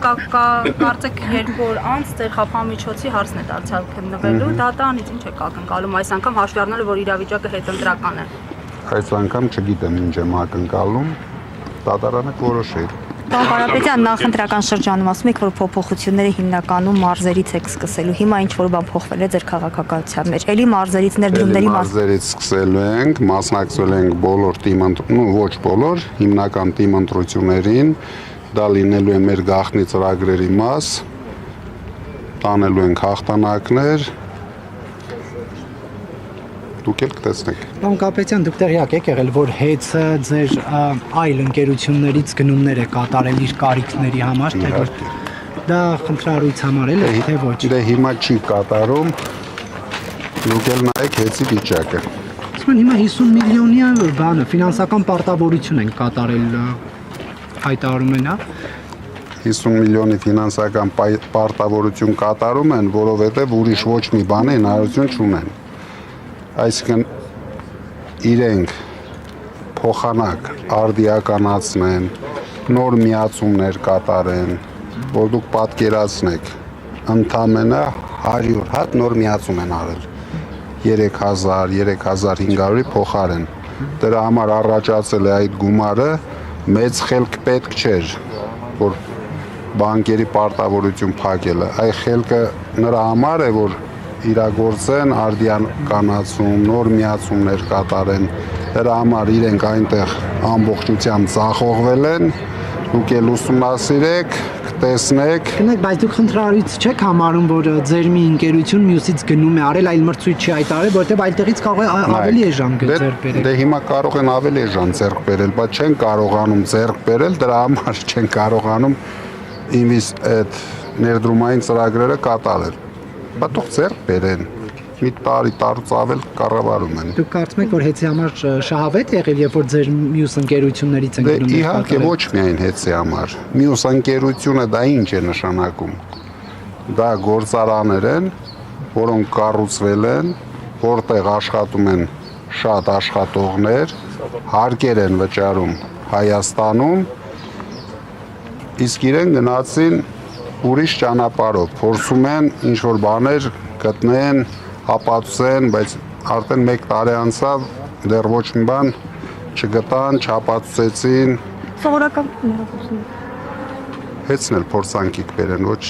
Կարծեք 2 օր անց ձեր խափամիջոցի հարցն է դարձյալ քննվելու, դատարանից ինչ եք ակնկալում այս անգամ հաշվի առնելով, որ իրավիճակը հետընտրական է։ Այս անգամ չգիտեմ ինչ եմ ակնկալում, դատարանը կորոշի։ Պարոն Կարապետյան, նախընտրական շրջանում ասում եք, որ փոփոխությունները հիմնականում մարզերից եք սկսելու։ Հիմա ինչ որ բան փոխվել է ձեր քաղաքականության մեջ։ Էլի մարզերից ներդրումների մարզերից սկսելու ենք, մասնակցել ենք բոլոր ոչ բոլոր, հիմնական թիմ ընտրություններին, դա լինելու է մեր գաղտնի ծրագրերի մաս, տանելու ենք հաղթանակներ, դուք էլ կտեսնեք։ Պարոն Կարապետյան, դուք տեղյակ եք եղել, որ ՀԵՑ-ը ձեր այլ ընկերություններից գնումներ է կատարել իր կարիքների համար, թե որ դա խնդրառույց համար է, թե ոչ։ Դե հիմա չի կատարում, դուք էլ նայեք ՀԵՑ-ի վիճակը։ Ասում են հիմա 50 միլիոնյա բանը ֆինանսական պարտավորություն են կատարել, հայտարարում են, հա։ 50 միլիոնի ֆինանսական պարտավորություն կատարում են, որովհետև ուրիշ ոչ մի բան հնարավորություն չունեն։ Այսինքն իրենք փոխանակ արդիականացնեն, նոր միացումներ կատարեն, որ դուք պատկերացնեք, ընդամենը 100 հատ նոր միացում են արել, 3500-ի փոխարեն։ Դրա համար առաջացել է այդ գումարը, մեծ խելք պետք չէր, որ բանկերի պարտավորություն փակելը, այդ խելքը նրա համար է, որ իրագործեն արդիականացում, նոր միացումներ կատարեն, դրա համար իրենք այնտեղ ամբողջությամբ ձախողվել են, դուք էլ ուսումնասիրեք, կտեսնեք։ Բայց դուք խնդրառույց չեք համարում, որ ձեր մի ընկերություն մյուսից գնում է արել, այլ մրցույթ չի հայտարարել, որովհետև այդտեղից կարող է ավելի էժան ձեռք բերել։ Դե հիմա կարող են ավելի էժան ձեռք բերել, բայց չեն կարողանում ձեռք բերել, դրա համար չեն կարողանում այդ ներդրումային ծրագրերը կատարել։ Բայց թող ձեռք բերեն, մի տարուց ավել կառավարում են։ Դուք կարծում եք, որ ՀԵՑ-ի համար շահավետ եղել, երբ որ ձեր մյուս ընկերություններից են գնում։ Իհարկե ոչ միայն ՀԵՑ-ի համար։ Մյուս ընկերությունը դա ինչ է նշանակում։ Դա գործարաններ են, որոնք կառուցվել են, որտեղ աշխատում են շատ աշխատողներ, հարկեր են վճարում Հայաստանում, իսկ իրեն գնացին ուրիշ ճանապարհով, փորձում են ինչ-որ բաներ գտնեն, ապացուցեն, բայց արդեն 1 տարի անցավ, դեռ ոչ մի բան չգտան, չապացուցեցին։ Սովորական ներողություն։ ՀԵՑ-ն էլ փորձանքիկ բերեն, ոչ